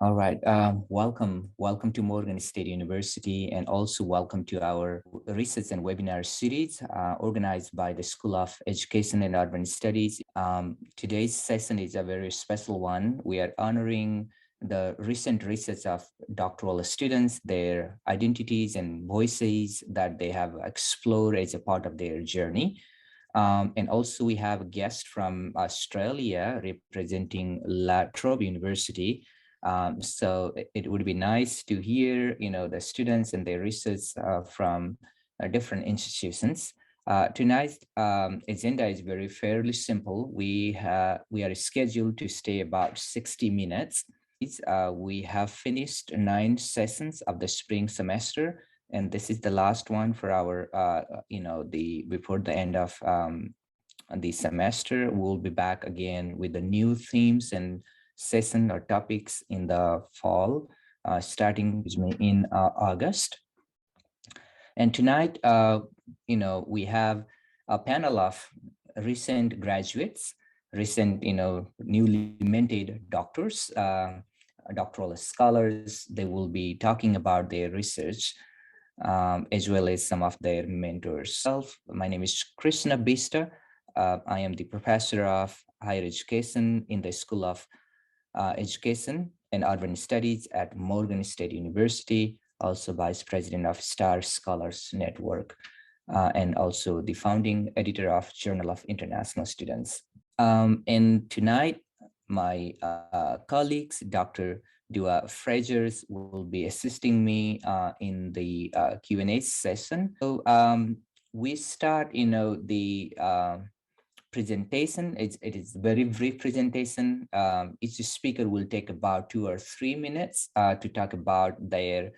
All right. Welcome to Morgan State University, and also welcome to our research and webinar series organized by the School of Education and Urban Studies. Today's session is a very special one. We are honoring the recent research of doctoral students, their identities and voices that they have explored as a part of their journey. And also we have a guest from Australia representing Trobe University. So it would be nice to hear, the students and their research from different institutions. Tonight's agenda is very fairly simple. We are scheduled to stay about 60 minutes. We have finished 9 sessions of the spring semester, and this is the last one for our, before the end of the semester. We'll be back again with the new themes and session or topics in the fall, starting in August. And tonight, we have a panel of recent graduates, newly minted doctors, doctoral scholars. They will be talking about their research, as well as some of their mentors. My name is Krishna Bista. I am the professor of higher education in the School of Education and Urban Studies at Morgan State University, also vice president of Star Scholars Network, and also the founding editor of Journal of International Students. And tonight, my colleagues, Dr. Dua Frejers, will be assisting me in the Q&A session. So we start, the presentation. It is very brief presentation. Each speaker will take about 2 or 3 minutes to talk about their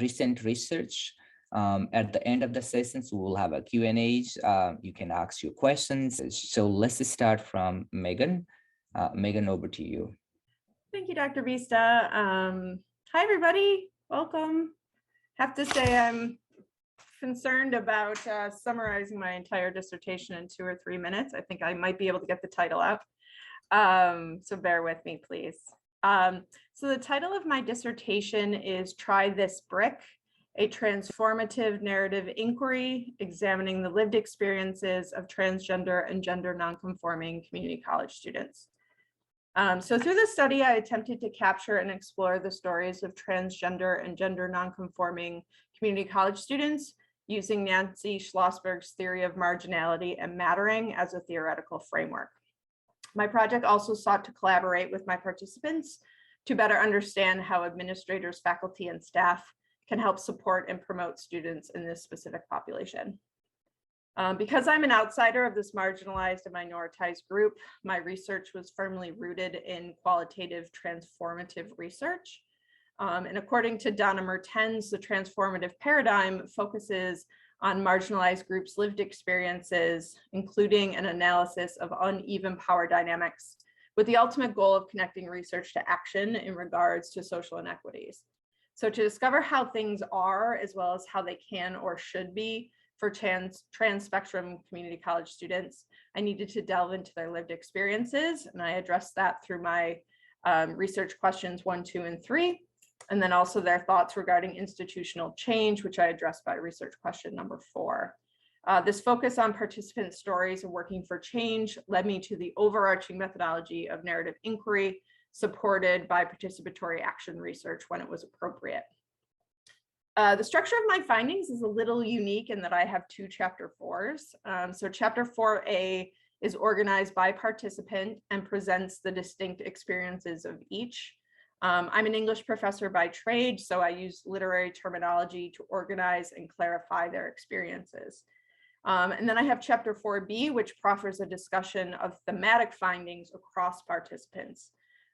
recent research. At the end of the sessions, we will have a Q&As. You can ask your questions. So let's start from Megan. Megan, over to you. Thank you, Dr. Bista. Hi, everybody. Welcome. Have to say I'm concerned about summarizing my entire dissertation in 2 or 3 minutes. I think I might be able to get the title out. So bear with me, please. So the title of my dissertation is Try This Brick, a transformative narrative inquiry examining the lived experiences of transgender and gender nonconforming community college students. So through this study, I attempted to capture and explore the stories of transgender and gender nonconforming community college students using Nancy Schlossberg's theory of marginality and mattering as a theoretical framework. My project also sought to collaborate with my participants to better understand how administrators, faculty, and staff can help support and promote students in this specific population. Because I'm an outsider of this marginalized and minoritized group, my research was firmly rooted in qualitative transformative research. And according to Donna Mertens, the transformative paradigm focuses on marginalized groups' lived experiences, including an analysis of uneven power dynamics, with the ultimate goal of connecting research to action in regards to social inequities. So to discover how things are, as well as how they can or should be for trans spectrum community college students, I needed to delve into their lived experiences, and I addressed that through my research questions 1, 2, and 3. And then also their thoughts regarding institutional change, which I addressed by research question number 4. This focus on participant stories and working for change led me to the overarching methodology of narrative inquiry, supported by participatory action research when it was appropriate. The structure of my findings is a little unique in that I have 2 chapter 4s. So chapter 4A is organized by participant and presents the distinct experiences of each. I'm an English professor by trade, so I use literary terminology to organize and clarify their experiences. And then I have chapter 4B, which proffers a discussion of thematic findings across participants.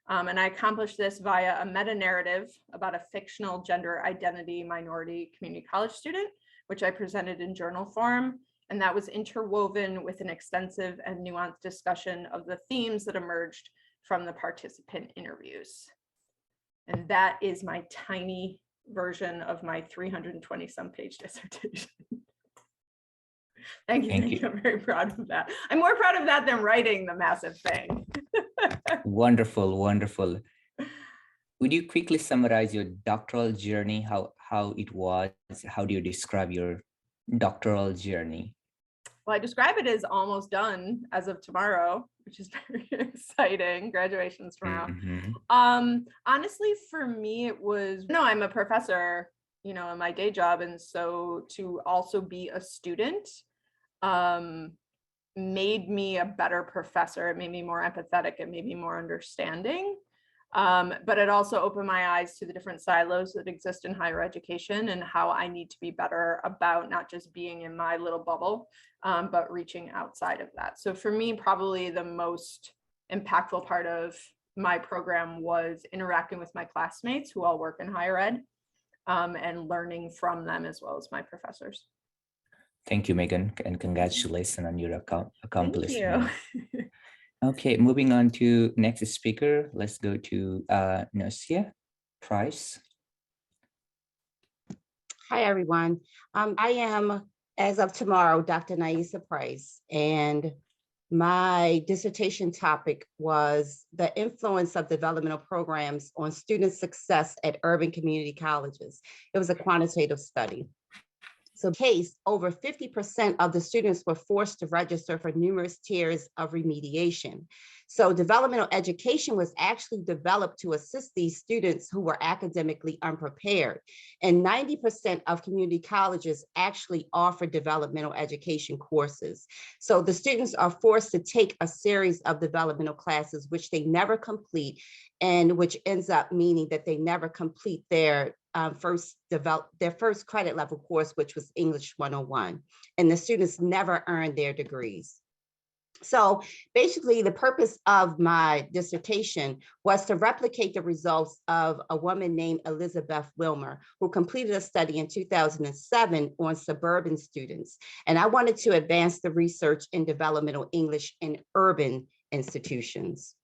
And I accomplished this via a meta-narrative about a fictional gender identity minority community college student, which I presented in journal form. And that was interwoven with an extensive and nuanced discussion of the themes that emerged from the participant interviews. And that is my tiny version of my 320 some page dissertation. Thank you. I'm very proud of that. I'm more proud of that than writing the massive thing. Wonderful, wonderful. Would you quickly summarize your doctoral journey, how it was? How do you describe your doctoral journey? Well, I describe it as almost done as of tomorrow, which is very exciting. Graduation's tomorrow. Honestly, for me, it was, no, I'm a professor, you know, in my day job. And so to also be a student made me a better professor. It made me more empathetic. It made me more understanding. But it also opened my eyes to the different silos that exist in higher education and how I need to be better about not just being in my little bubble, but reaching outside of that. So for me, probably the most impactful part of my program was interacting with my classmates who all work in higher ed and learning from them as well as my professors. Thank you, Megan, and congratulations on your accomplishment. Thank you. Okay, moving on to next speaker. Let's go to Naisa Price. Hi, everyone. I am, as of tomorrow, Dr. Naisa Price, and my dissertation topic was the influence of developmental programs on student success at urban community colleges. It was a quantitative study. So case, over 50% of the students were forced to register for numerous tiers of remediation. So developmental education was actually developed to assist these students who were academically unprepared. And 90% of community colleges actually offer developmental education courses. So the students are forced to take a series of developmental classes, which they never complete, and which ends up meaning that they never complete their first credit level course, which was English 101. And the students never earned their degrees. So basically, the purpose of my dissertation was to replicate the results of a woman named Elizabeth Vilmar, who completed a study in 2007 on suburban students. And I wanted to advance the research in developmental English in urban institutions.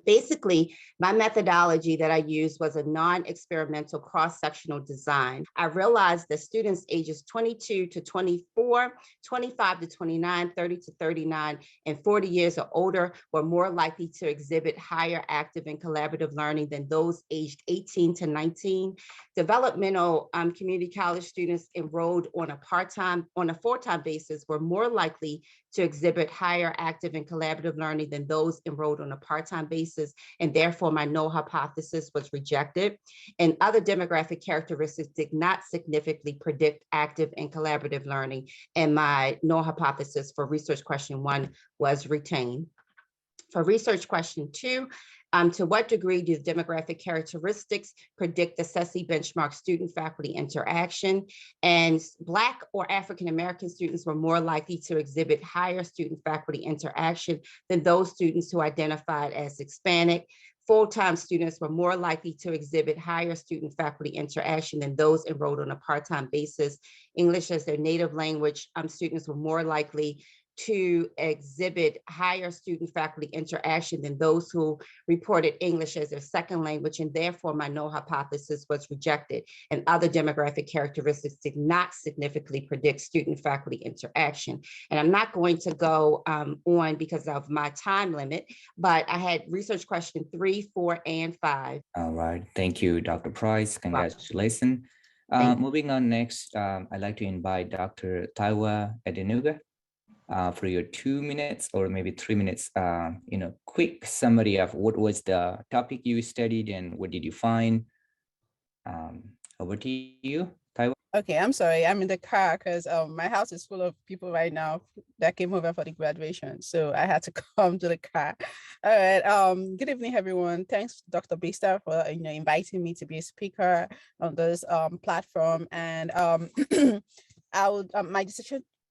Basically, my methodology that I used was a non-experimental cross-sectional design. I realized that students ages 22 to 24, 25 to 29, 30 to 39, and 40 years or older were more likely to exhibit higher active and collaborative learning than those aged 18 to 19. Developmental community college students enrolled on a full-time basis were more likely to exhibit higher active and collaborative learning than those enrolled on a part-time basis, and therefore my null hypothesis was rejected. And other demographic characteristics did not significantly predict active and collaborative learning, and my null hypothesis for research question 1 was retained. For research question 2, to what degree do demographic characteristics predict the SESI benchmark student-faculty interaction? And Black or African-American students were more likely to exhibit higher student-faculty interaction than those students who identified as Hispanic. Full-time students were more likely to exhibit higher student-faculty interaction than those enrolled on a part-time basis. English as their native language students were more likely to exhibit higher student-faculty interaction than those who reported English as their second language, and therefore my null hypothesis was rejected. And other demographic characteristics did not significantly predict student-faculty interaction. And I'm not going to go on because of my time limit, but I had research question 3, 4, and 5. All right, thank you, Dr. Price. Congratulations. Moving on next, I'd like to invite Dr. Taiwa Adenuga. For your 2 minutes or maybe 3 minutes, quick summary of what was the topic you studied and what did you find? Over to you, Taiwo. Okay, I'm sorry, I'm in the car because my house is full of people right now that came over for the graduation, so I had to come to the car. All right, good evening, everyone. Thanks, Dr. Bista, for inviting me to be a speaker on this platform. And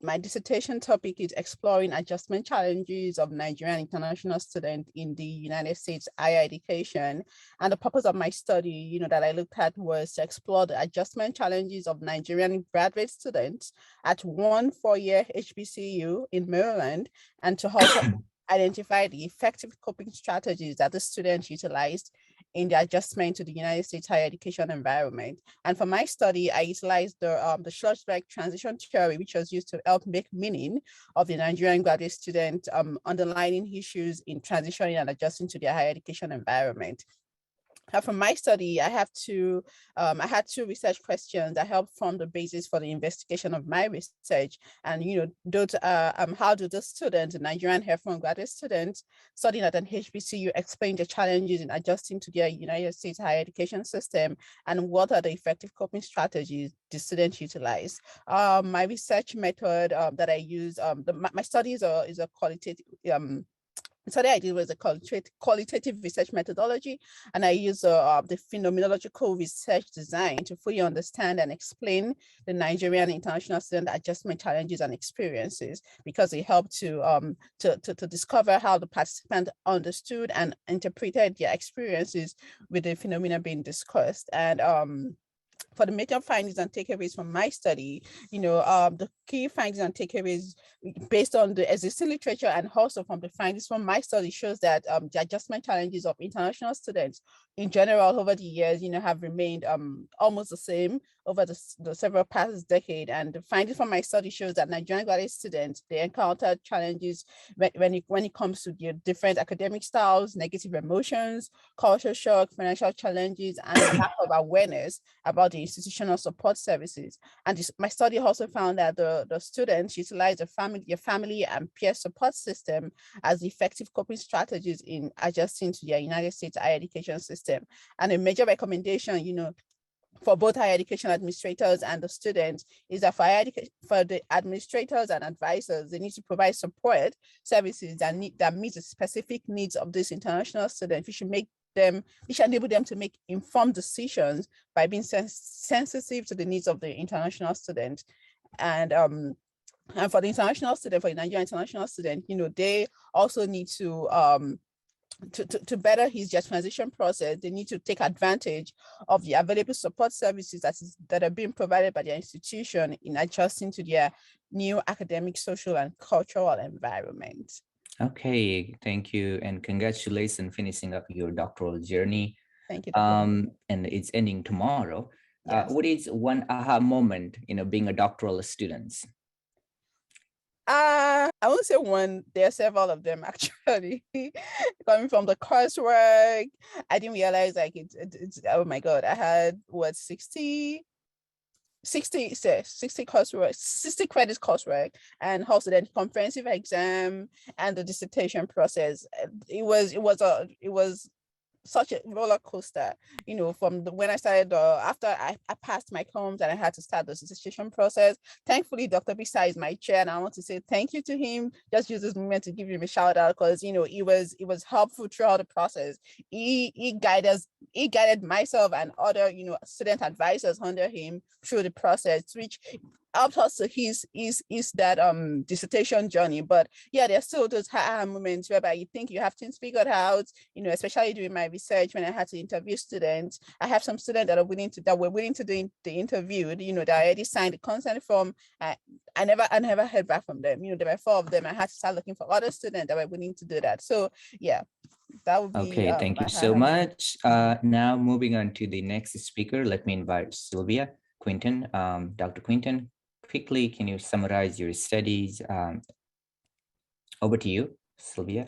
my dissertation topic is exploring adjustment challenges of Nigerian international students in the United States higher education. And the purpose of my study, that I looked at was to explore the adjustment challenges of Nigerian graduate students at one 4-year HBCU in Maryland, and to also identify the effective coping strategies that the students utilized in the adjustment to the United States higher education environment. And for my study, I utilized the Schlussberg transition theory, which was used to help make meaning of the Nigerian graduate student underlining issues in transitioning and adjusting to their higher education environment. from my study, I had two research questions that helped form the basis for the investigation of my research. And, how do the students, Nigerian F1 graduate students studying at an HBCU, explain the challenges in adjusting to their United States higher education system, and what are the effective coping strategies the students utilize? My research method that I use, my study is a qualitative, the study I did was a qualitative research methodology, and I use the phenomenological research design to fully understand and explain the Nigerian international student adjustment challenges and experiences, because it helped to discover how the participant understood and interpreted their experiences with the phenomena being discussed. And for the major findings and takeaways from my study, the key findings and takeaways based on the existing literature and also from the findings from my study shows that the adjustment challenges of international students in general over the years, have remained almost the same over the several past decade. And the findings from my study shows that Nigerian graduate students, they encounter challenges when it comes to their different academic styles, negative emotions, culture shock, financial challenges, and lack of awareness about the institutional support services. And my study also found that the students utilize the family and peer support system as effective coping strategies in adjusting to their United States higher education system. And a major recommendation, for both higher education administrators and the students is that for the administrators and advisors, they need to provide support services that meet the specific needs of these international students. We should enable them to make informed decisions by being sensitive to the needs of the international student. And for the international student, for the Nigerian international student, they also need to better their transition process, they need to take advantage of the available support services that are being provided by their institution in adjusting to their new academic, social, and cultural environment. Okay, thank you, and congratulations finishing up your doctoral journey. Thank you. And it's ending tomorrow. Yes. What is one aha moment, being a doctoral student? I won't say one. There are several of them actually. Coming from the coursework, I didn't realize it's oh my God, I had 60 coursework, 60 credits coursework, and also then comprehensive exam and the dissertation process. It was such a roller coaster, from when I started, after I passed my comms and I had to start the dissertation process. Thankfully, Dr. Bisa is my chair, and I want to say thank you to him. Just use this moment to give him a shout out, because it was helpful throughout the process. He guided myself and other student advisors under him through the process, which helped us to his dissertation journey. But yeah, there's still those moments whereby you think you have things figured out, especially during my research when I had to interview students. I have some students that were willing to do the interview, that already signed the consent form. I never heard back from them. There were 4 of them. I had to start looking for other students that were willing to do that. So yeah, that would be okay. Thank you so much. Now moving on to the next speaker, let me invite Sylvia Quintan. Dr. Quintan, quickly, can you summarize your studies? Over to you, Sylvia.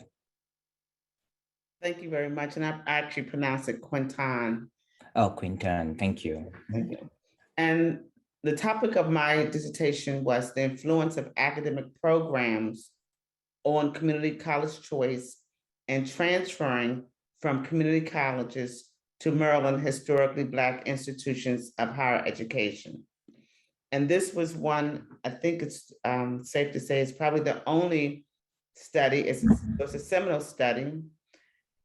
Thank you very much. And I actually pronounce it Quintan. Oh, Quintan, thank you. Thank you. And the topic of my dissertation was the influence of academic programs on community college choice and transferring from community colleges to Maryland historically Black institutions of higher education. And this was one, I think it's safe to say, it's probably the only study, it was a seminal study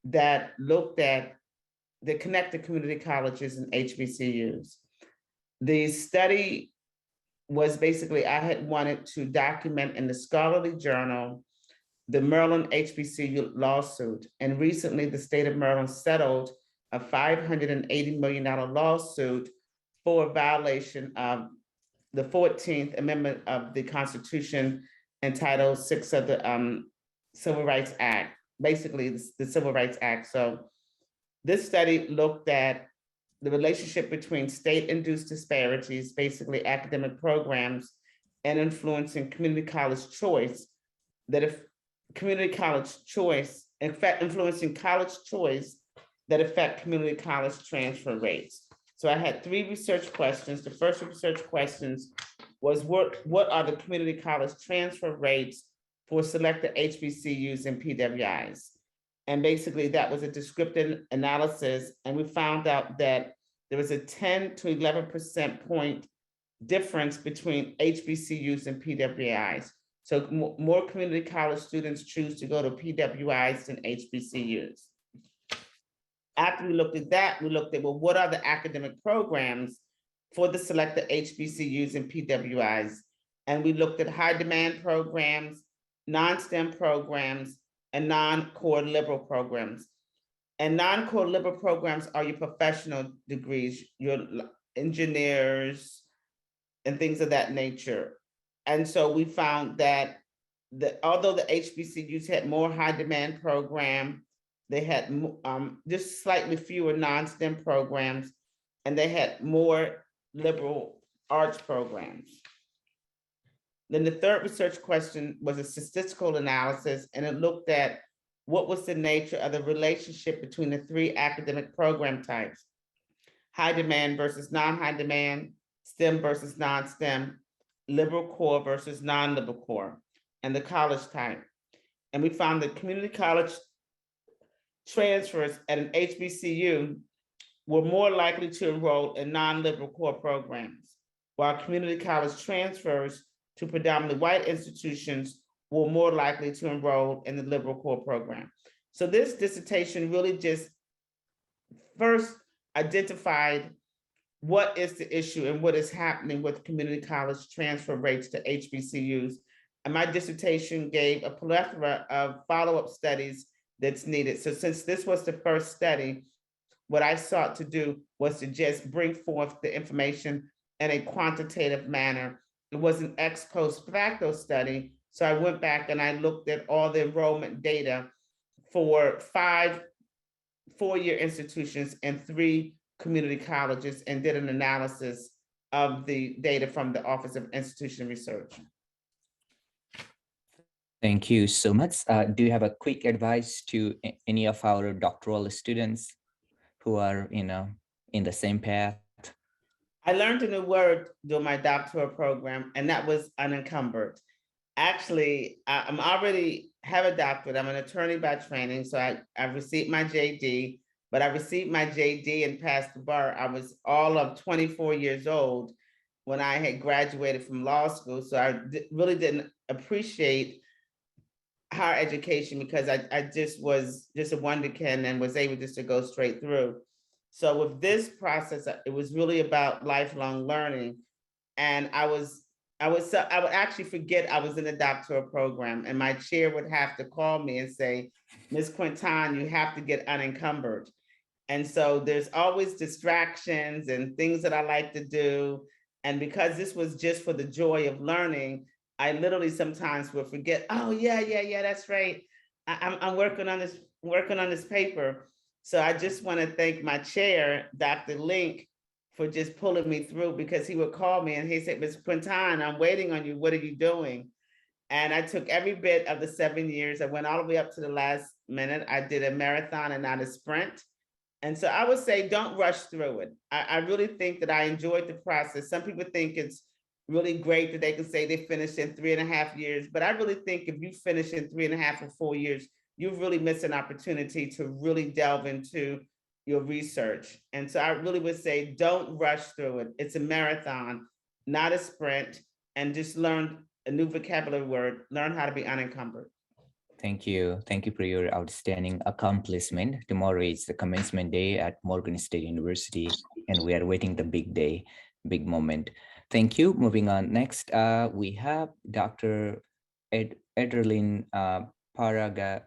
that looked at the connected community colleges and HBCUs. The study was basically, I had wanted to document in the scholarly journal the Maryland HBCU lawsuit. And recently the state of Maryland settled a $580 million lawsuit for violation of the 14th Amendment of the Constitution and Title VI of the Civil Rights Act, basically the Civil Rights Act. So this study looked at the relationship between state-induced disparities, basically academic programs, and influencing community college choice, that if community college choice, in fact, influencing college choice that affect community college transfer rates. So I had 3 research questions. The first research questions was what are the community college transfer rates for selected HBCUs and PWIs? And basically that was a descriptive analysis. And we found out that there was a 10 to 11% point difference between HBCUs and PWIs. So more community college students choose to go to PWIs than HBCUs. After we looked at that, we looked at, well, what are the academic programs for the selected HBCUs and PWIs? And we looked at high demand programs, non-STEM programs, and non-core liberal programs. And non-core liberal programs are your professional degrees, your engineers, and things of that nature. And so we found that although the HBCUs had more high demand program, they had just slightly fewer non-STEM programs, and they had more liberal arts programs. Then the third research question was a statistical analysis, and it looked at what was the nature of the relationship between the 3 academic program types: high demand versus non-high demand, STEM versus non-STEM, liberal core versus non-liberal core, and the college type. And we found that community college transfers at an HBCU were more likely to enroll in non-liberal core programs, while community college transfers to predominantly white institutions were more likely to enroll in the liberal core program. So this dissertation really just first identified what is the issue and what is happening with community college transfer rates to HBCUs. And my dissertation gave a plethora of follow-up studies that's needed. So since this was the first study, what I sought to do was to just bring forth the information in a quantitative manner. It was an ex post facto study. So I went back and I looked at all the enrollment data for 5 four-year institutions and 3 community colleges and did an analysis of the data from the Office of Institution Research. Thank you so much. Do you have a quick advice to any of our doctoral students who are, in the same path? I learned a new word during my doctoral program, and that was unencumbered. Actually, I'm already have a doctorate. I'm an attorney by training, so I received my JD, but I received my JD and passed the bar. I was all of 24 years old when I had graduated from law school, so I really didn't appreciate higher education because I just was just a wonderkin and was able just to go straight through. So with this process, it was really about lifelong learning. And I would actually forget I was in a doctoral program, and my chair would have to call me and say, Ms. Quintan, you have to get unencumbered. And so there's always distractions and things that I like to do. And because this was just for the joy of learning, I literally sometimes will forget, oh yeah, that's right. I'm working on this paper. So I just want to thank my chair, Dr. Link, for just pulling me through, because he would call me and he said, Ms. Quintan, I'm waiting on you. What are you doing? And I took every bit of the 7 years. I went all the way up to the last minute. I did a marathon and not a sprint. And so I would say, don't rush through it. I really think that I enjoyed the process. Some people think it's really great that they can say they finished in 3.5 years, but I really think if you finish in 3.5 or 4 years, you've really missed an opportunity to really delve into your research. And so I really would say, don't rush through it. It's a marathon, not a sprint, and just learn a new vocabulary word, learn how to be unencumbered. Thank you. Thank you for your outstanding accomplishment. Tomorrow is the commencement day at Morgan State University, and we are waiting the big day, big moment. Thank you. Moving on. Next, we have Dr. Edralin Pagarigan.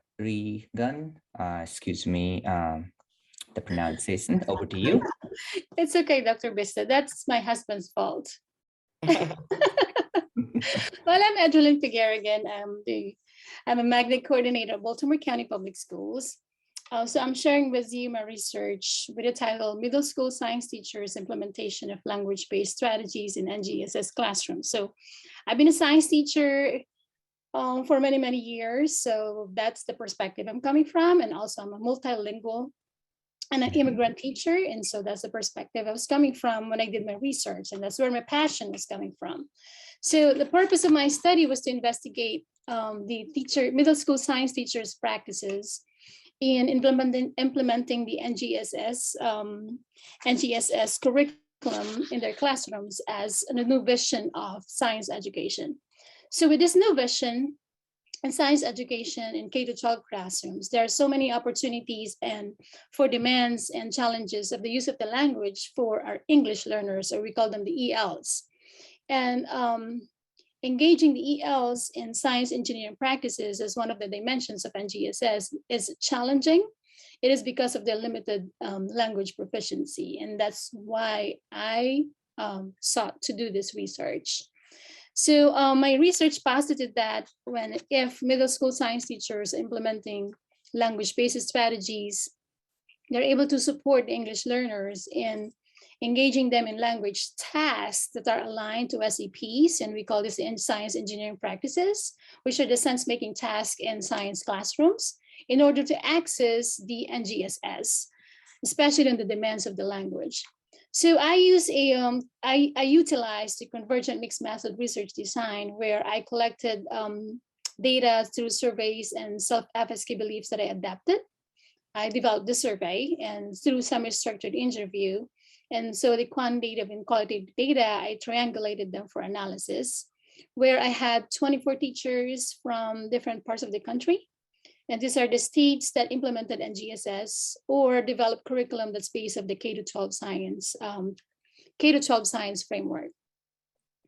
Excuse me, the pronunciation. Over to you. It's okay, Dr. Bista. That's my husband's fault. Well, I'm Angeline Tagurigan. I'm a magnet coordinator at Baltimore County Public Schools. So I'm sharing with you my research with the title Middle School Science Teachers Implementation of Language-Based Strategies in NGSS Classrooms. So I've been a science teacher for many, many years. So that's the perspective I'm coming from. And also I'm a multilingual and an immigrant teacher. And so that's the perspective I was coming from when I did my research, and that's where my passion was coming from. So the purpose of my study was to investigate the middle school science teachers' practices in implementing the NGSS curriculum in their classrooms as a new vision of science education. So with this new vision in science education in K-12 classrooms, there are so many opportunities and for demands and challenges of the use of the language for our English learners, or we call them the ELs. And engaging the ELs in science engineering practices as one of the dimensions of NGSS is challenging. It is because of their limited language proficiency. And that's why I sought to do this research. So my research posited that if middle school science teachers implementing language-based strategies, they're able to support the English learners in engaging them in language tasks that are aligned to SEPs, and we call this in science engineering practices, which are the sense-making tasks in science classrooms, in order to access the NGSS, especially in the demands of the language. So I utilized the convergent mixed method research design, where I collected data through surveys and self-efficacy beliefs that I adapted. I developed the survey, and through semi-structured interview. And so the quantitative and qualitative data, I triangulated them for analysis, where I had 24 teachers from different parts of the country. And these are the states that implemented NGSS or developed curriculum that's based on the K-12 science framework.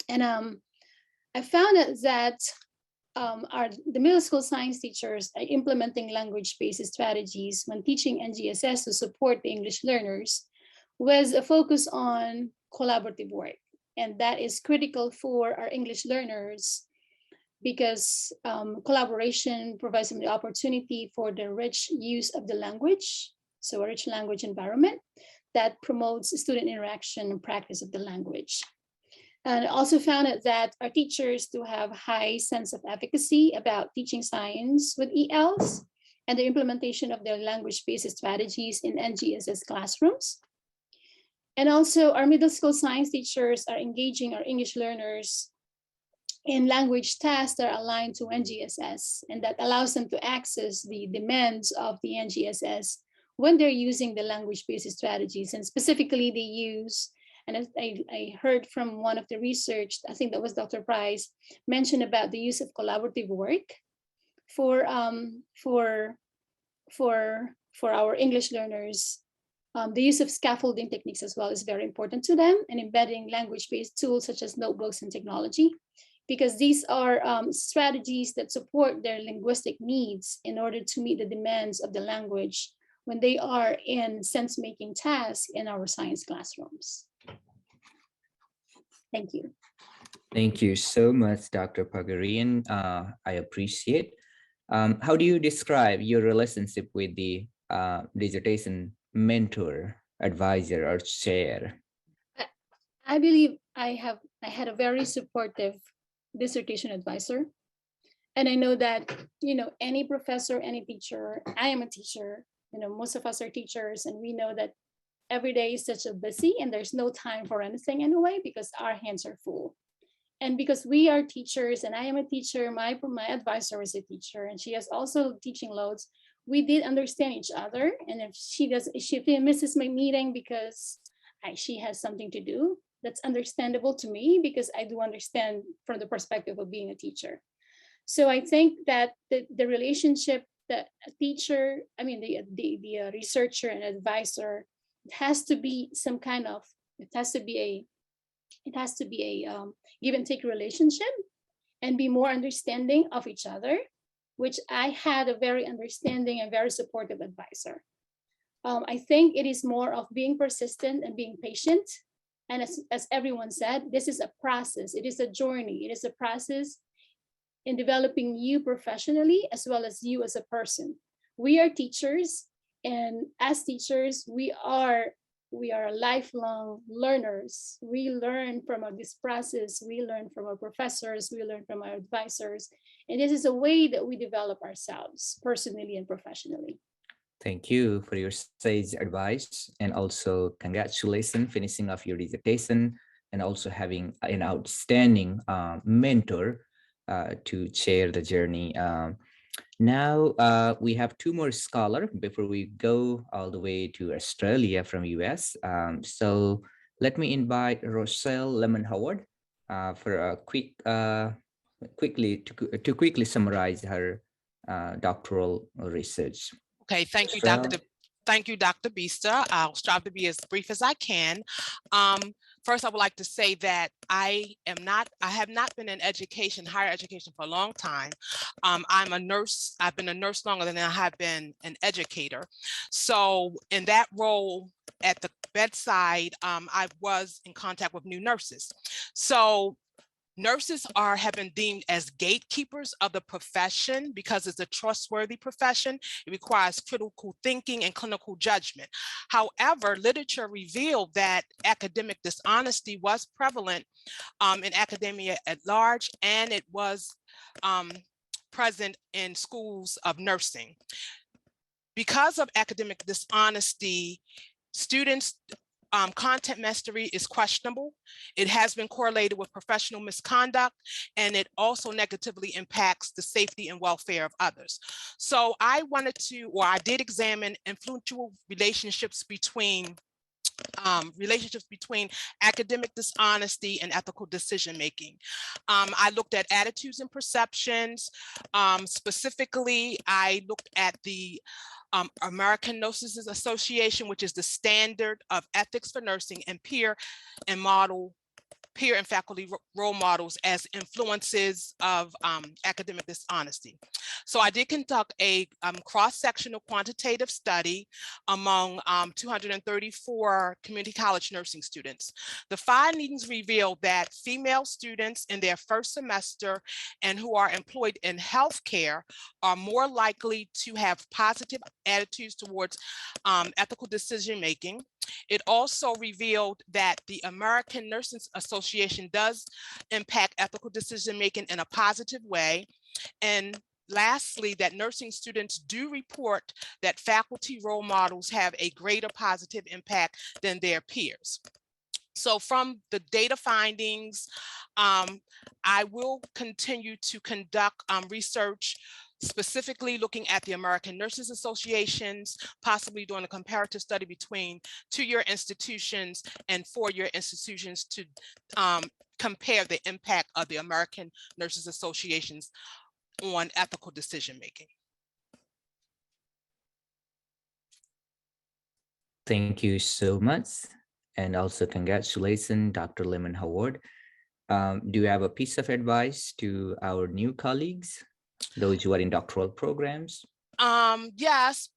And I found that the middle school science teachers are implementing language-based strategies when teaching NGSS to support the English learners, with a focus on collaborative work. And that is critical for our English learners because collaboration provides them the opportunity for the rich use of the language, so a rich language environment that promotes student interaction and practice of the language. And I also found out that our teachers do have high sense of efficacy about teaching science with ELs and the implementation of their language-based strategies in NGSS classrooms. And also our middle school science teachers are engaging our English learners in language tasks that are aligned to NGSS, and that allows them to access the demands of the NGSS when they're using the language-based strategies. And specifically they use, and I heard from one of the research, I think that was Dr. Price, mentioned about the use of collaborative work for our English learners. The use of scaffolding techniques as well is very important to them, and embedding language-based tools such as notebooks and technology, because these are strategies that support their linguistic needs in order to meet the demands of the language when they are in sense-making tasks in our science classrooms. Thank you. Thank you so much, Dr. Pagarigan. I appreciate. How do you describe your relationship with the dissertation mentor, advisor, or chair? I believe I had a very supportive dissertation advisor. And I know that, any professor, any teacher, I am a teacher, most of us are teachers, and we know that every day is such a busy and there's no time for anything in a way because our hands are full. And because we are teachers and I am a teacher, my advisor is a teacher, and she has also teaching loads. We did understand each other. And if she misses my meeting because she has something to do, that's understandable to me because I do understand from the perspective of being a teacher. So I think that the relationship that a teacher, the researcher and advisor, it has to be a give and take relationship and be more understanding of each other, which I had a very understanding and very supportive advisor. I think it is more of being persistent and being patient. And as everyone said, this is a process. It is a journey. It is a process in developing you professionally as well as you as a person. We are teachers, and as teachers, we are lifelong learners. We learn from this process. We learn from our professors. We learn from our advisors. And this is a way that we develop ourselves personally and professionally. Thank you for your sage advice, and also congratulations finishing off your dissertation and also having an outstanding mentor to share the journey. Now we have two more scholars before we go all the way to Australia from US. So let me invite Rochelle Lemon Howard for a quickly quickly summarize her doctoral research. Okay, thank you, Rochelle. Thank you, Dr. Bista. I'll strive to be as brief as I can. First, I would like to say that I have not been in education, higher education for a long time. I'm a nurse. I've been a nurse longer than I have been an educator. So in that role at the bedside, I was in contact with new nurses. So nurses have been deemed as gatekeepers of the profession because it's a trustworthy profession. It requires critical thinking and clinical judgment. However, literature revealed that academic dishonesty was prevalent in academia at large, and it was present in schools of nursing. Because of academic dishonesty, students' content mastery is questionable. It has been correlated with professional misconduct, and it also negatively impacts the safety and welfare of others. So I did examine influential relationships between academic dishonesty and ethical decision-making. I looked at attitudes and perceptions. Specifically, I looked at the American Nurses Association, which is the standard of ethics for nursing, and peer and faculty role models as influences of academic dishonesty. So I did conduct a cross-sectional quantitative study among 234 community college nursing students. The findings revealed that female students in their first semester and who are employed in healthcare are more likely to have positive attitudes towards ethical decision-making. It also revealed that the American Nurses Association does impact ethical decision-making in a positive way. And lastly, that nursing students do report that faculty role models have a greater positive impact than their peers. So from the data findings, I will continue to conduct research specifically looking at the American Nurses Associations, possibly doing a comparative study between two-year institutions and four-year institutions to compare the impact of the American Nurses Associations on ethical decision-making. Thank you so much. And also congratulations, Dr. Lemon Howard. Do you have a piece of advice to our new colleagues, those who are in doctoral programs? Yes,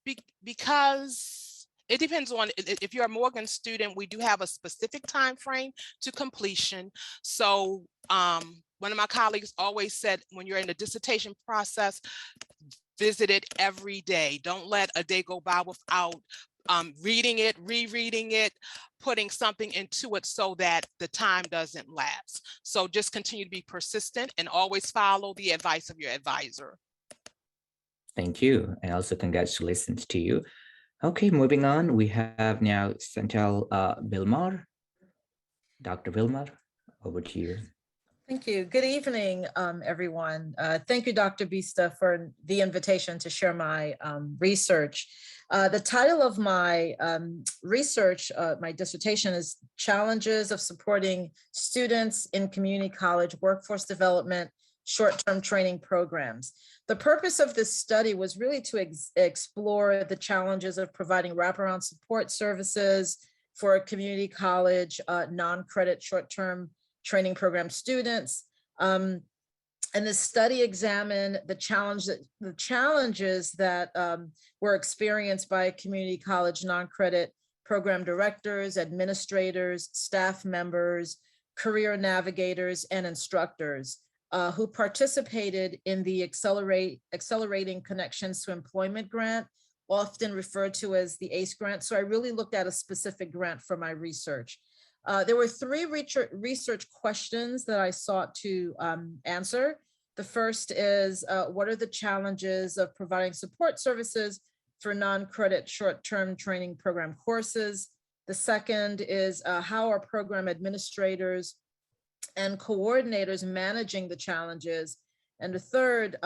because it depends on, if you're a Morgan student, we do have a specific time frame to completion. So one of my colleagues always said, when you're in the dissertation process, visit it every day. Don't let a day go by without reading it, rereading it, putting something into it so that the time doesn't lapse. So just continue to be persistent and always follow the advice of your advisor. Thank you. And also congratulations to you. Okay, moving on, we have now Chantal Vilmar. Dr. Vilmar, over to you. Thank you. Good evening, everyone. Thank you, Dr. Bista, for the invitation to share my research. The title of my research, my dissertation, is Challenges of Supporting Students in Community College Workforce Development Short-Term Training Programs. The purpose of this study was really to explore the challenges of providing wraparound support services for community college non-credit short-term training program students. And the study examined the challenges that were experienced by community college non-credit program directors, administrators, staff members, career navigators, and instructors who participated in the Accelerating Connections to Employment grant, often referred to as the ACE grant. So I really looked at a specific grant for my research. There were three research questions that I sought to answer. The first is, what are the challenges of providing support services for non-credit short-term training program courses. The second is how are program administrators and coordinators managing the challenges. And the third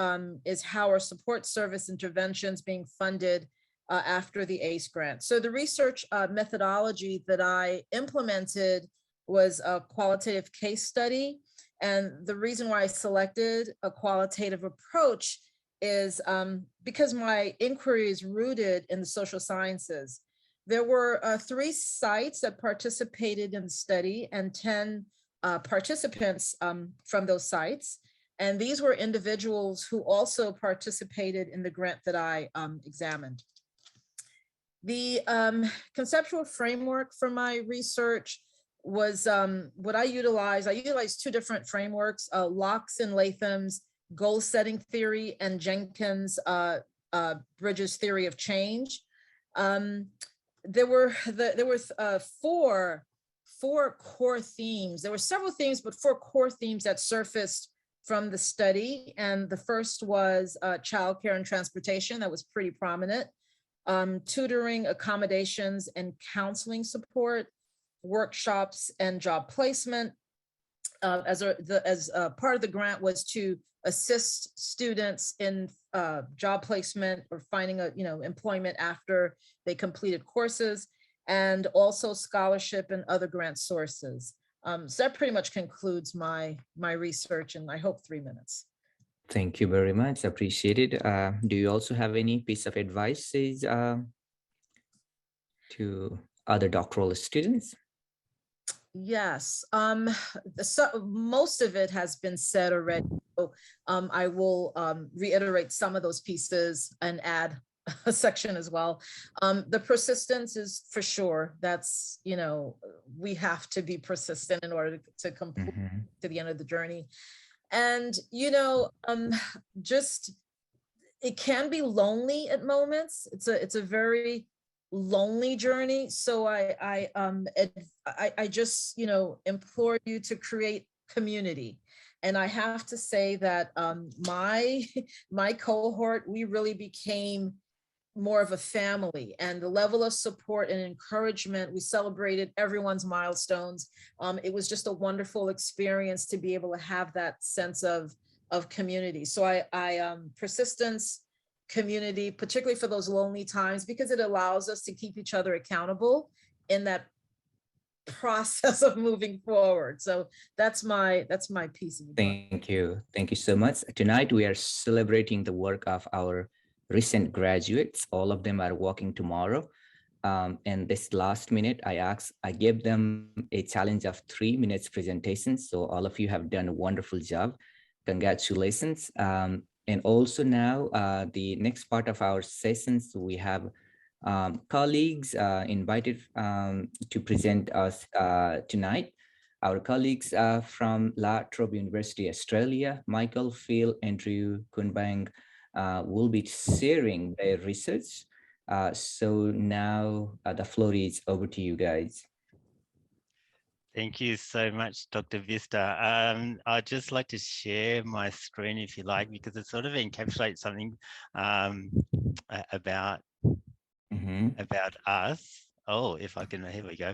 is how are support service interventions being funded after the ACE grant. So the research methodology that I implemented was a qualitative case study. And the reason why I selected a qualitative approach is because my inquiry is rooted in the social sciences. There were 3 sites that participated in the study and 10 participants from those sites. And these were individuals who also participated in the grant that I examined. The conceptual framework for my research was what I utilized. I utilized 2 different frameworks, Locke's and Latham's goal setting theory and Jenkins' Bridges theory of change. There were 4 core themes. There were several themes, but 4 core themes that surfaced from the study. And the first was childcare and transportation. That was pretty prominent. Tutoring, accommodations, and counseling support, workshops, and job placement. As part of the grant was to assist students in job placement or finding employment after they completed courses, and also scholarship and other grant sources. So that pretty much concludes my research in, I hope, 3 minutes. Thank you very much. Appreciate it. Do you also have any piece of advice to other doctoral students? Yes, so most of it has been said already. So I will reiterate some of those pieces and add a section as well. The persistence is for sure. That's, we have to be persistent in order to complete to the end of the journey. And, just, it can be lonely at moments. It's a very lonely journey. So I just, implore you to create community. And I have to say that my cohort, we really became more of a family, and the level of support and encouragement, we celebrated everyone's milestones. It was just a wonderful experience to be able to have that sense of community. So I persistence, community, particularly for those lonely times, because it allows us to keep each other accountable in that process of moving forward. So that's my piece of advice. Thank you so much. Tonight we are celebrating the work of our recent graduates. All of them are walking tomorrow. And this last minute, I gave them a challenge of 3 minutes presentation. So all of you have done a wonderful job. Congratulations. And also now the next part of our sessions, we have colleagues invited to present us tonight. Our colleagues from La Trobe University, Australia, Michael, Phil, Andrew, Kunbzang, will be sharing their research. So now the floor is over to you guys. Thank you so much, Dr. Vista. I'd just like to share my screen if you like, because it sort of encapsulates something about us. Oh, if I can, here we go.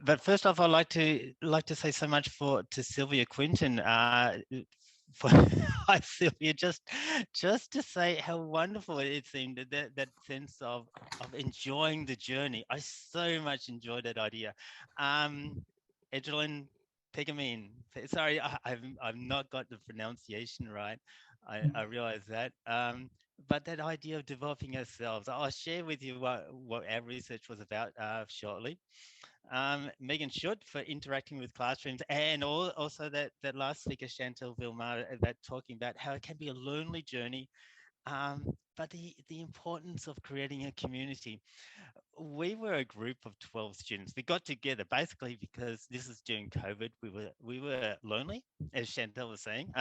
But first off, I'd like to say so much to Sylvia Quintan. Hi, Sylvia, just to say how wonderful it seemed, that sense of enjoying the journey. I so much enjoyed that idea. Edralin, Pagarigan, sorry, I've not got the pronunciation right. I realize that. But that idea of developing ourselves, I'll share with you what our research was about shortly. Megan Schutte for interacting with classrooms, and also that last speaker, Chantal, Vilmar, that talking about how it can be a lonely journey, but the importance of creating a community. We were a group of 12 students. We got together basically because this is during COVID. We were lonely, as Chantal was saying.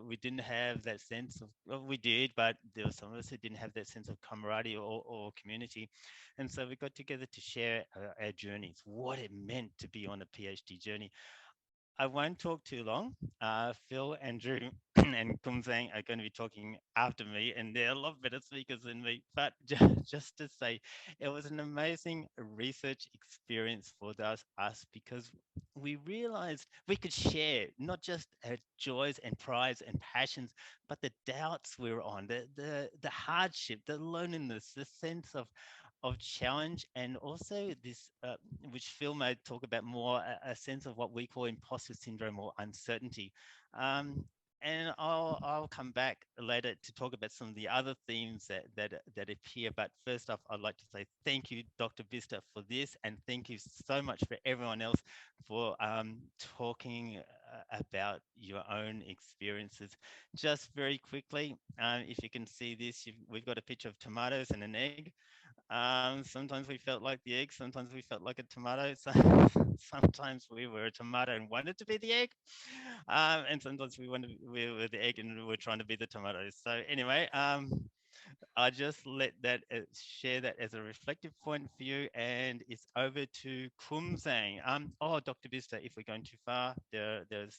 We didn't have that sense of, well, we did, but there were some of us who didn't have that sense of camaraderie or community. And so we got together to share our journeys, what it meant to be on a PhD journey. I won't talk too long. Phil, Andrew, and Kunbzang are going to be talking after me, and they're a lot better speakers than me. But just to say, it was an amazing research experience for us because we realized we could share not just our joys and prides and passions, but the doubts we were on, the hardship, the loneliness, the sense of challenge, and also this, which Phil may talk about more, a sense of what we call imposter syndrome or uncertainty. And I'll come back later to talk about some of the other themes that appear. But first off, I'd like to say thank you, Dr. Vista, for this, and thank you so much for everyone else for talking about your own experiences. Just very quickly, if you can see this, we've got a picture of tomatoes and an egg. Sometimes we felt like the egg, sometimes we felt like a tomato. So sometimes we were a tomato and wanted to be the egg. And sometimes we were the egg and we were trying to be the tomato. So anyway, I just share that as a reflective point for you, and it's over to Kunbzang. Oh, Dr. Vista, if we're going too far, there's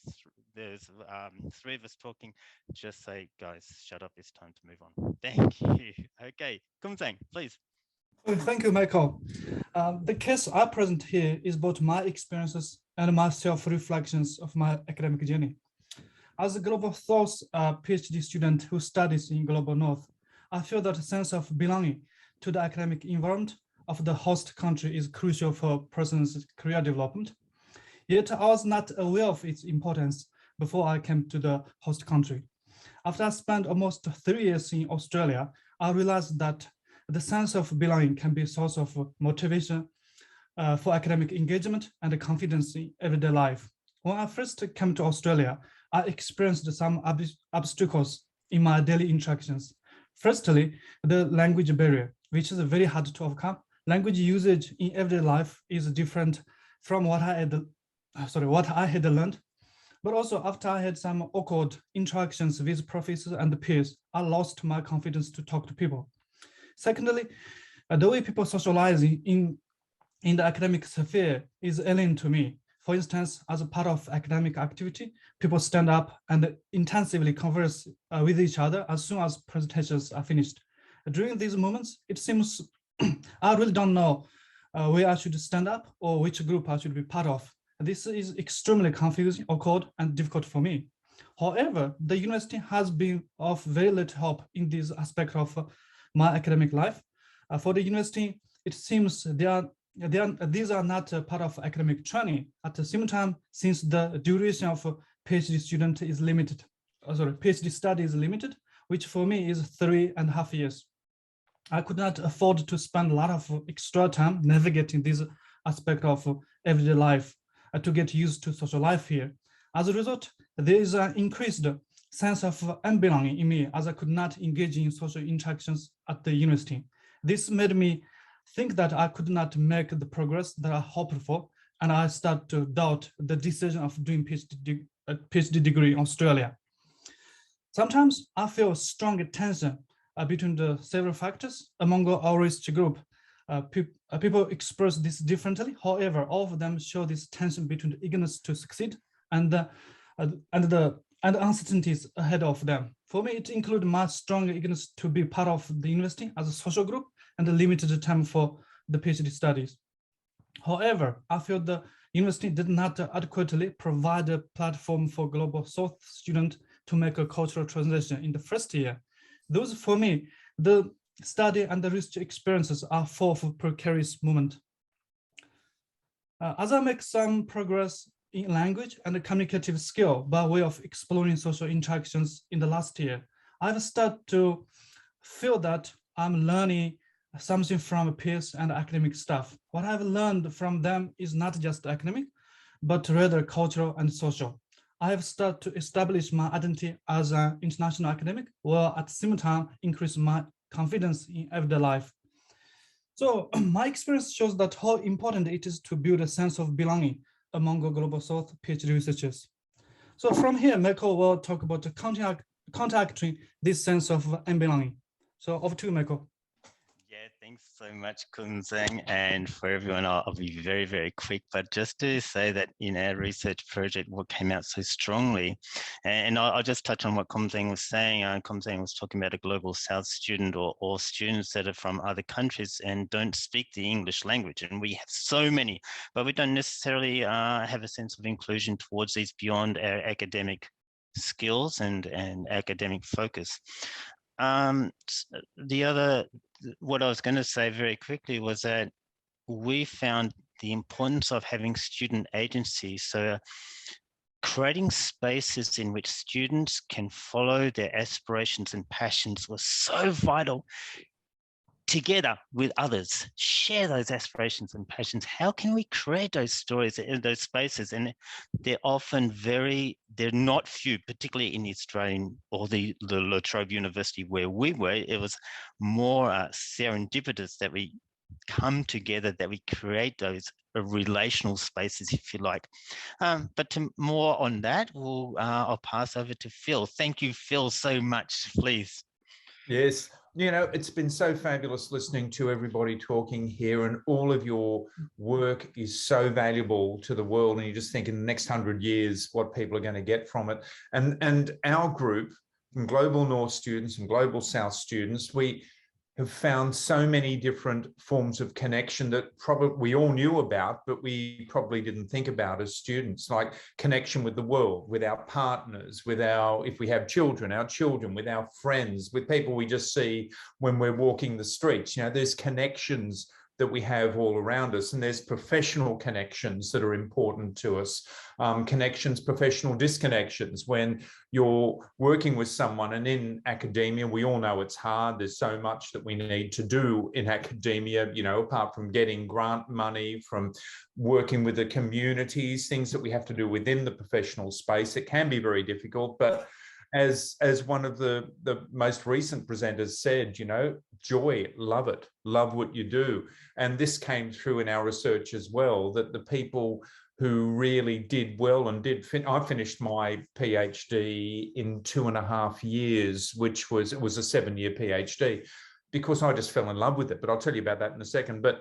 three of us talking. Just say, guys, shut up, it's time to move on. Thank you. Okay, Kunbzang, please. Thank you, Michael. The case I present here is about my experiences and my self-reflections of my academic journey. As a Global South PhD student who studies in Global North, I feel that a sense of belonging to the academic environment of the host country is crucial for a person's career development. Yet I was not aware of its importance before I came to the host country. After I spent almost 3 years in Australia, I realized that the sense of belonging can be a source of motivation for academic engagement and confidence in everyday life. When I first came to Australia, I experienced some obstacles in my daily interactions. Firstly, the language barrier, which is very hard to overcome. Language usage in everyday life is different from what I had learned. But also after I had some awkward interactions with professors and peers, I lost my confidence to talk to people. Secondly, the way people socialize in the academic sphere is alien to me. For instance, as a part of academic activity, people stand up and intensively converse with each other as soon as presentations are finished. During these moments, it seems I really don't know where I should stand up or which group I should be part of. This is extremely confusing, awkward, and difficult for me. However, the university has been of very little help in this aspect of my academic life. For the university, it seems these are not part of academic training. At the same time, since the duration of a PhD student is limited, PhD study is limited, which for me is 3.5 years. I could not afford to spend a lot of extra time navigating this aspect of everyday life to get used to social life here. As a result, there is an increased sense of unbelonging in me as I could not engage in social interactions at the university. This made me think that I could not make the progress that I hoped for, and I started to doubt the decision of doing PhD degree in Australia. Sometimes I feel strong tension between the several factors among our research group. People express this differently. However, all of them show this tension between the eagerness to succeed and the uncertainties ahead of them. For me, it includes my strong eagerness to be part of the university as a social group and the limited time for the PhD studies. However, I feel the university did not adequately provide a platform for Global South students to make a cultural transition in the first year. Those, for me, the study and the research experiences are full of precarious moment. As I make some progress in language and communicative skill by way of exploring social interactions in the last year, I've started to feel that I'm learning something from peers and academic staff. What I've learned from them is not just academic, but rather cultural and social. I have started to establish my identity as an international academic, while at the same time increase my confidence in everyday life. So my experience shows that how important it is to build a sense of belonging among Global South PhD researchers. So from here, Michael will talk about counteracting this sense of unbelonging. So over to you, Michael. Yeah, Thanks so much, Kunbzang, and for everyone, I'll be very, very quick, but just to say that in our research project, what came out so strongly, and I'll just touch on what Kunbzang was saying. Kunbzang was talking about a global South student or students that are from other countries and don't speak the English language, and we have so many, but we don't necessarily have a sense of inclusion towards these beyond our academic skills and academic focus. What I was going to say very quickly was that we found the importance of having student agency. So creating spaces in which students can follow their aspirations and passions was so vital. Together with others, share those aspirations and passions. How can we create those stories in those spaces? And they're often they're not few, particularly in the Australian or the La Trobe University where we were. It was more serendipitous that we come together, that we create those relational spaces, if you like. But more on that, I'll pass over to Phil. Thank you, Phil, so much, please. Yes, you know, it's been so fabulous listening to everybody talking here, and all of your work is so valuable to the world. And you just think in the next 100 years, what people are going to get from it. And our group, from Global North students and Global South students, we have found so many different forms of connection that probably we all knew about, but we probably didn't think about as students, like connection with the world, with our partners, with if we have children, our children, with our friends, with people we just see when we're walking the streets. You know, there's connections that we have all around us, and there's professional connections that are important to us. Connections, professional disconnections. When you're working with someone, and in academia, we all know it's hard. There's so much that we need to do in academia, you know, apart from getting grant money, from working with the communities, things that we have to do within the professional space. It can be very difficult, but as one of the most recent presenters said, you know, joy, love it, love what you do. And this came through in our research as well, that the people who really did well and I finished my PhD in 2.5 years, it was a 7-year PhD, because I just fell in love with it. But I'll tell you about that in a second. But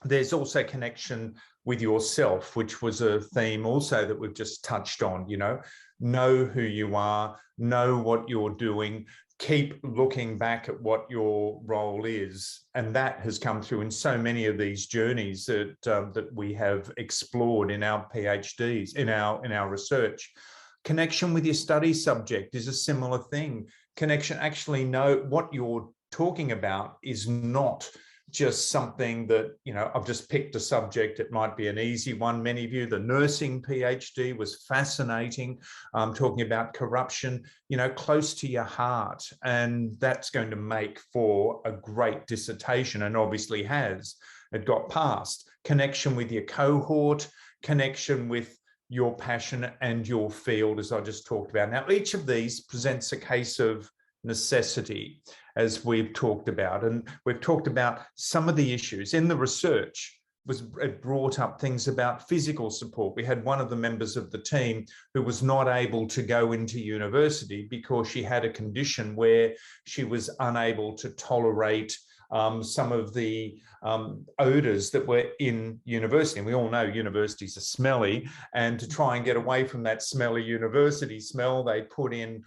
there's also connection with yourself, which was a theme also that we've just touched on. You know who you are, know what you're doing, keep looking back at what your role is. And that has come through in so many of these journeys that we have explored in our PhDs, in our research. Connection with your study subject is a similar thing. Connection, actually know what you're talking about is not just something that, you know, I've just picked a subject. It might be an easy one. Many of you, the nursing PhD was fascinating, talking about corruption, you know, close to your heart. And that's going to make for a great dissertation, and obviously has. It got passed. Connection with your cohort, connection with your passion and your field, as I just talked about. Now, each of these presents a case of necessity, as we've talked about, and we've talked about some of the issues in the research. It brought up things about physical support. We had one of the members of the team who was not able to go into university because she had a condition where she was unable to tolerate some of the odors that were in university. And we all know universities are smelly, and to try and get away from that smelly university smell, they put in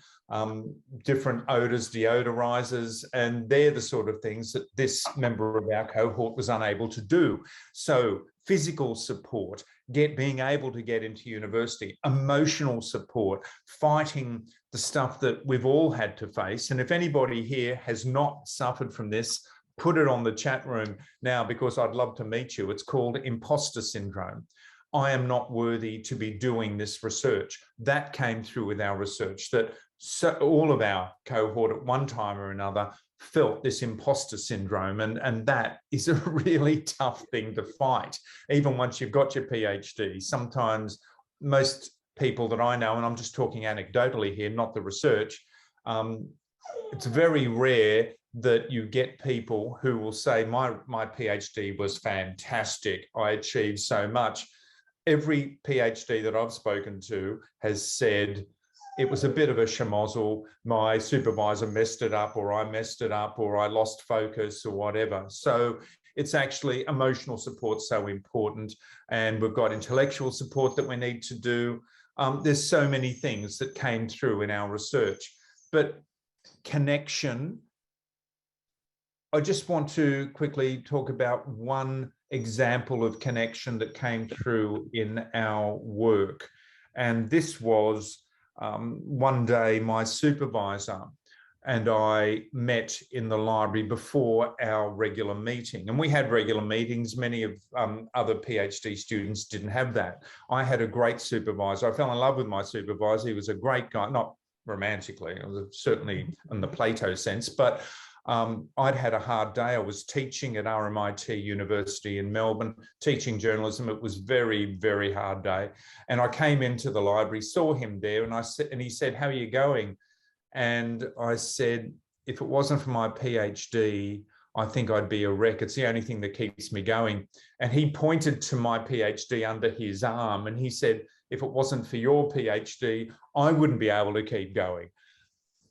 different odors, deodorizers, and they're the sort of things that this member of our cohort was unable to do. So physical support, being able to get into university, emotional support, fighting the stuff that we've all had to face. And if anybody here has not suffered from this, put it on the chat room now, because I'd love to meet you. It's called imposter syndrome. I am not worthy to be doing this research. That came through with our research, that all of our cohort at one time or another felt this imposter syndrome. And that is a really tough thing to fight. Even once you've got your PhD, sometimes most people that I know, and I'm just talking anecdotally here, not the research, it's very rare that you get people who will say, my PhD was fantastic, I achieved so much. Every PhD that I've spoken to has said, it was a bit of a schmozzle. My supervisor messed it up, or I messed it up, or I lost focus, or whatever. So it's actually emotional support so important, and we've got intellectual support that we need to do. There's so many things that came through in our research, but connection. I just want to quickly talk about one example of connection that came through in our work. And this was one day my supervisor and I met in the library before our regular meeting. And we had regular meetings. Many of other PhD students didn't have that. I had a great supervisor. I fell in love with my supervisor. He was a great guy, not romantically, it was certainly in the Plato sense, but I'd had a hard day. I was teaching at RMIT University in Melbourne, teaching journalism. It was very, very hard day. And I came into the library, saw him there, and he said, "How are you going?" And I said, "If it wasn't for my PhD, I think I'd be a wreck. It's the only thing that keeps me going." And he pointed to my PhD under his arm and he said, "If it wasn't for your PhD, I wouldn't be able to keep going."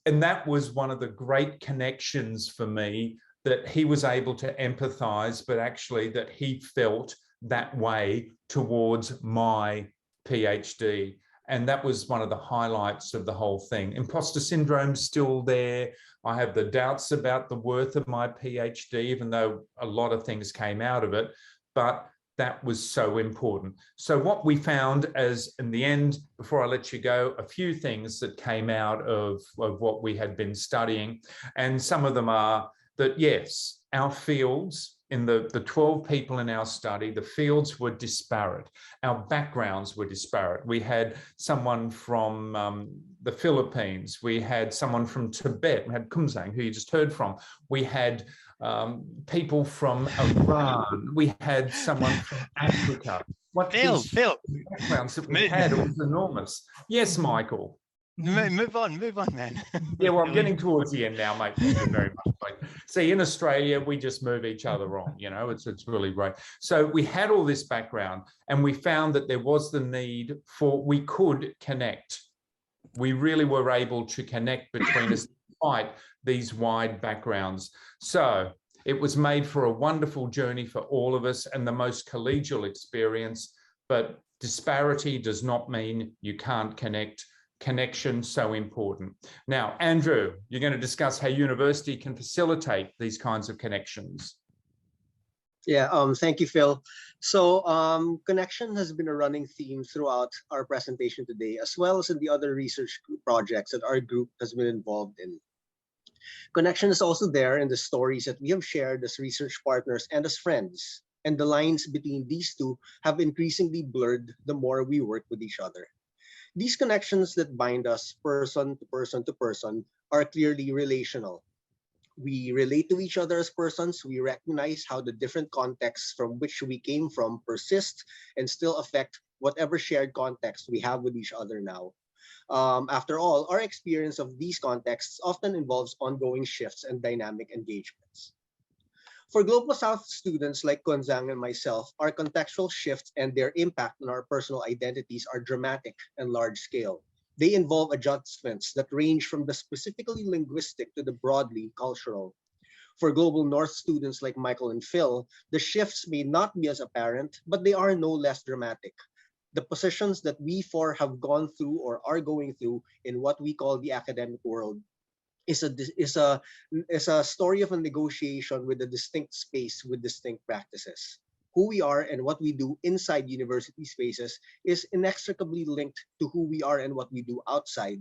And that was one of the great connections for me, that he was able to empathize, but actually that he felt that way towards my PhD. And that was one of the highlights of the whole thing. Imposter syndrome's still there. I have the doubts about the worth of my PhD, even though a lot of things came out of it, but that was so important. So what we found as, in the end, before I let you go, a few things that came out of what we had been studying. And some of them are that, yes, our fields, in the 12 people in our study, the fields were disparate. Our backgrounds were disparate. We had someone from the Philippines. We had someone from Tibet. We had Kunbzang, who you just heard from. We had people from Iran. We had someone from Africa. Phil, backgrounds that we had, it was enormous. Yes, Michael. Move on, man. Yeah, well, I'm getting towards the end now, mate. Thank you very much. See, in Australia, we just move each other on, you know, it's really great. So we had all this background and we found that there was the need for, we could connect. We really were able to connect between us despite these wide backgrounds. So it was made for a wonderful journey for all of us and the most collegial experience, but disparity does not mean you can't connect. Connection so important. Now, Andrew, you're going to discuss how university can facilitate these kinds of connections. Yeah, thank you, Phil. So connection has been a running theme throughout our presentation today, as well as in the other research projects that our group has been involved in. Connection is also there in the stories that we have shared as research partners and as friends, and the lines between these two have increasingly blurred the more we work with each other. These connections that bind us person to person to person are clearly relational. We relate to each other as persons. We recognize how the different contexts from which we came from persist and still affect whatever shared context we have with each other now. After all, our experience of these contexts often involves ongoing shifts and dynamic engagements. For Global South students like Kunbzang and myself, our contextual shifts and their impact on our personal identities are dramatic and large scale. They involve adjustments that range from the specifically linguistic to the broadly cultural. For Global North students like Michael and Phil, the shifts may not be as apparent, but they are no less dramatic. The positions that we four have gone through or are going through in what we call the academic world is a story of a negotiation with a distinct space with distinct practices. Who we are and what we do inside university spaces is inextricably linked to who we are and what we do outside.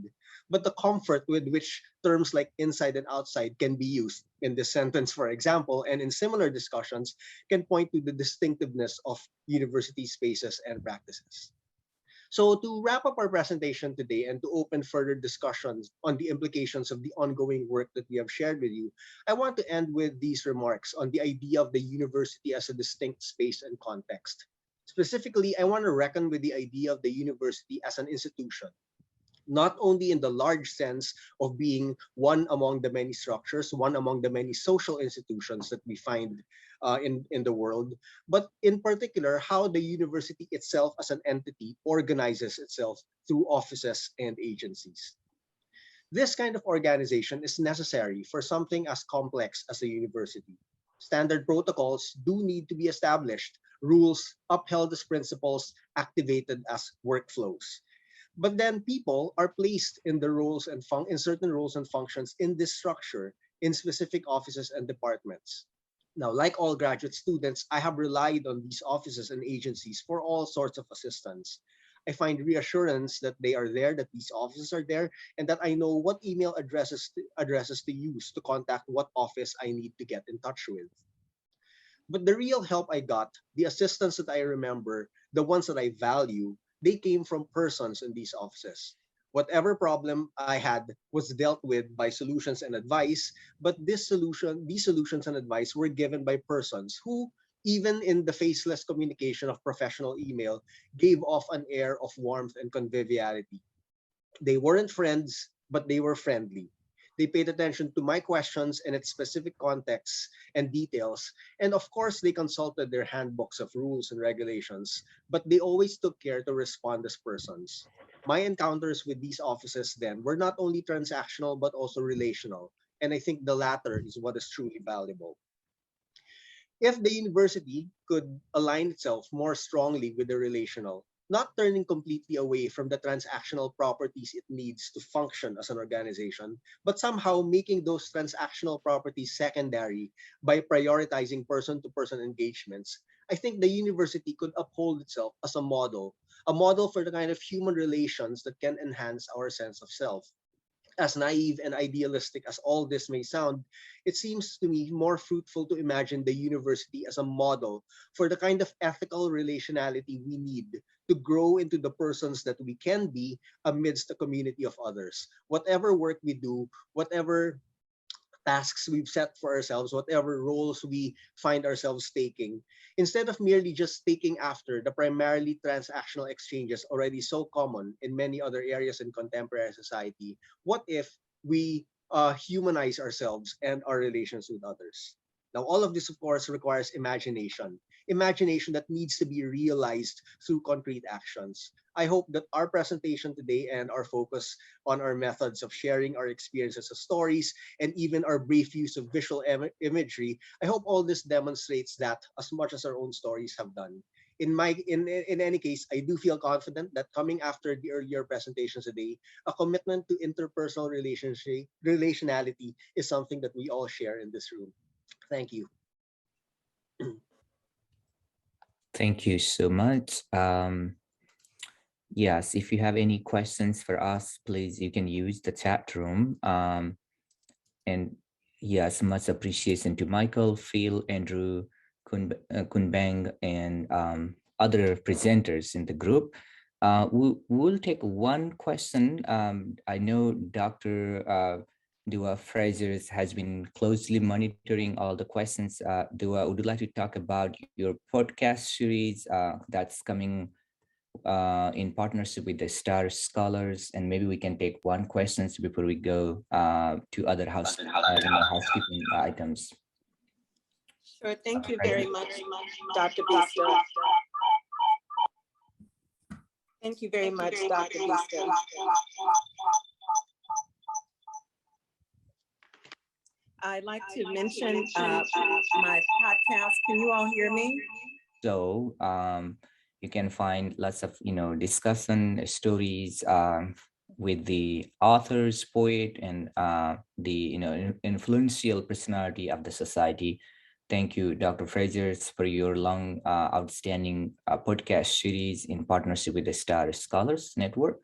But the comfort with which terms like inside and outside can be used in this sentence, for example, and in similar discussions can point to the distinctiveness of university spaces and practices. So to wrap up our presentation today and to open further discussions on the implications of the ongoing work that we have shared with you, I want to end with these remarks on the idea of the university as a distinct space and context. Specifically, I want to reckon with the idea of the university as an institution. not only in the large sense of being one among the many structures, one among the many social institutions that we find in the world, but in particular, how the university itself as an entity organizes itself through offices and agencies. This kind of organization is necessary for something as complex as a university. Standard protocols do need to be established, rules upheld as principles, activated as workflows. But then people are placed in the roles and in certain roles and functions in this structure in specific offices and departments. Now, like all graduate students, I have relied on these offices and agencies for all sorts of assistance. I find reassurance that they are there, that these offices are there, and that I know what email addresses to use to contact what office I need to get in touch with. But the real help I got, the assistance that I remember, the ones that I value, they came from persons in these offices. Whatever problem I had was dealt with by solutions and advice, but these solutions and advice were given by persons who, even in the faceless communication of professional email, gave off an air of warmth and conviviality. They weren't friends, but they were friendly. They paid attention to my questions and its specific contexts and details. And of course, they consulted their handbooks of rules and regulations, but they always took care to respond as persons. My encounters with these offices then were not only transactional, but also relational. And I think the latter is what is truly valuable. If the university could align itself more strongly with the relational, not turning completely away from the transactional properties it needs to function as an organization, but somehow making those transactional properties secondary by prioritizing person-to-person engagements, I think the university could uphold itself as a model for the kind of human relations that can enhance our sense of self. As naive and idealistic as all this may sound, it seems to me more fruitful to imagine the university as a model for the kind of ethical relationality we need to grow into the persons that we can be amidst a community of others. Whatever work we do, whatever tasks we've set for ourselves, whatever roles we find ourselves taking, instead of merely just taking after the primarily transactional exchanges already so common in many other areas in contemporary society, what if we humanize ourselves and our relations with others? Now, all of this, of course, requires imagination that needs to be realized through concrete actions. I hope that our presentation today and our focus on our methods of sharing our experiences as stories and even our brief use of visual imagery, I hope all this demonstrates that as much as our own stories have done. In any case, I do feel confident that coming after the earlier presentations today, a commitment to interpersonal relationality is something that we all share in this room. Thank you. Thank you so much. Yes, if you have any questions for us, please, you can use the chat room. And yes, much appreciation to Michael, Phil, Andrew, Kunbzang, and other presenters in the group. We'll take one question. I know Dr. Dua Fraser has been closely monitoring all the questions. Dua, would you like to talk about your podcast series that's coming in partnership with the Star Scholars? And maybe we can take one question before we go to other housekeeping items. Sure, thank you very much, Dr. Bista. Thank you very much, Dr. Bista. I'd like to mention my podcast. Can you all hear me? So you can find lots of discussion stories with the authors, poet, and the influential personality of the society. Thank you, Dr. Fraser, for your long, outstanding podcast series in partnership with the Star Scholars Network.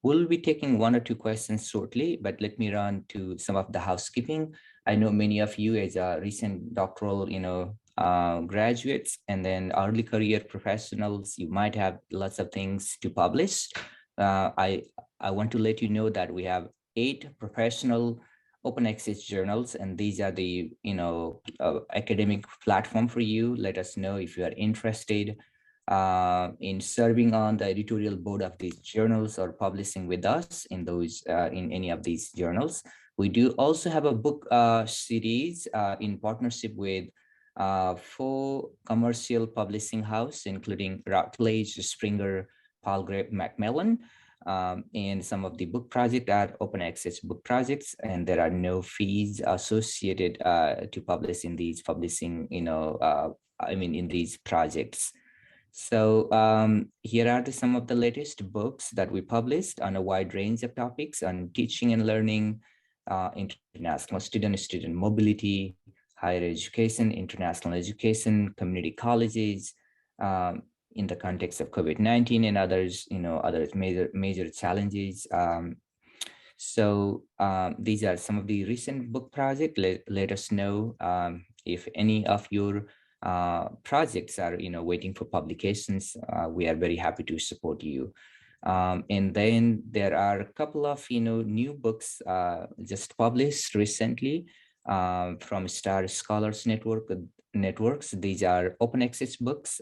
We'll be taking one or two questions shortly, but let me run to some of the housekeeping. I know many of you as a recent doctoral, graduates and then early career professionals, you might have lots of things to publish. I want to let you know that we have 8 professional open access journals, and these are the academic platform for you. Let us know if you are interested. in serving on the editorial board of these journals or publishing with us in those in any of these journals. We do also have a book series in partnership with 4 commercial publishing houses, including Routledge, Springer, Palgrave, Macmillan, and some of the book projects are open access book projects, and there are no fees associated to publish in these publishing, in these projects. So here are some of the latest books that we published on a wide range of topics on teaching and learning, international student mobility, higher education, international education, community colleges, in the context of COVID-19 and others, other major challenges. So these are some of the recent book projects. Let us know if any of your projects are waiting for publications. We are very happy to support you. And then there are a couple of new books just published recently from Star Scholars Networks. These are open access books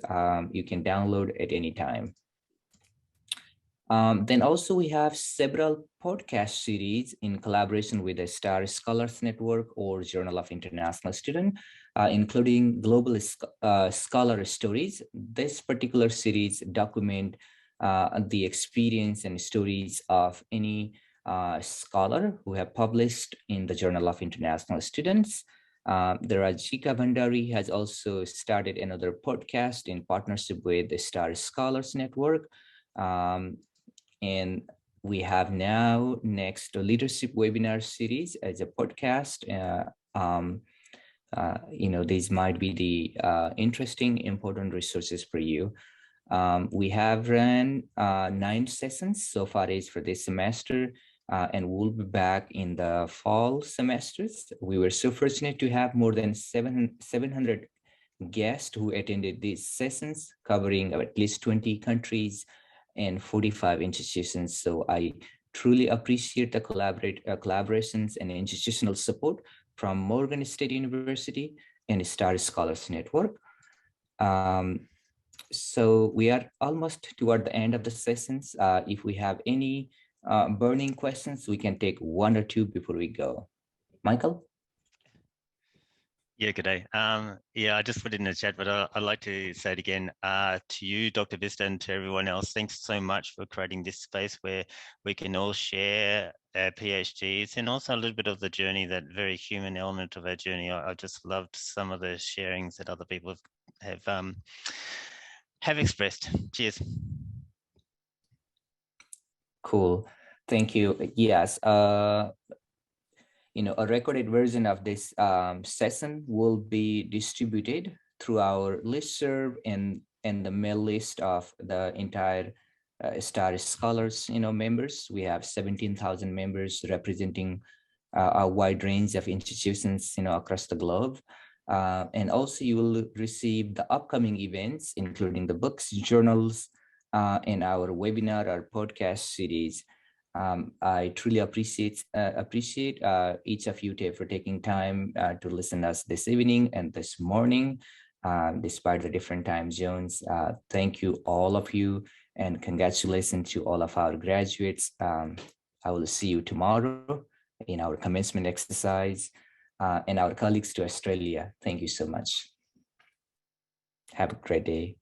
you can download at any time. Then also we have several podcast series in collaboration with the Star Scholars Network or Journal of International Student, including Global Scholar Stories. This particular series document the experience and stories of any scholar who have published in the Journal of International Students. Rajika Bhandari has also started another podcast in partnership with the Star Scholars Network. And we have now next a leadership webinar series as a podcast. These might be the interesting, important resources for you. We have run 9 sessions so far is for this semester, and we'll be back in the fall semesters. We were so fortunate to have more than 700 guests who attended these sessions, covering at least 20 countries and 45 institutions. So I truly appreciate the collaborations and institutional support from Morgan State University and Star Scholars Network. So we are almost toward the end of the sessions. If we have any burning questions, we can take 1 or 2 before we go. Michael? Yeah, good day. Yeah, I just put it in the chat, but I'd like to say it again to you, Dr. Vista, and to everyone else. Thanks so much for creating this space where we can all share our PhDs and also a little bit of the journey, that very human element of our journey. I just loved some of the sharings that other people have expressed. Cheers. Cool. Thank you. Yes. A recorded version of this session will be distributed through our listserv and the mail list of the entire Star Scholars members. We have 17,000 members representing a wide range of institutions across the globe. And also you will receive the upcoming events, including the books, journals, and our webinar or podcast series. I truly appreciate each of you for taking time to listen to us this evening and this morning, despite the different time zones. Thank you, all of you, and congratulations to all of our graduates. I will see you tomorrow in our commencement exercise, and our colleagues to Australia. Thank you so much. Have a great day.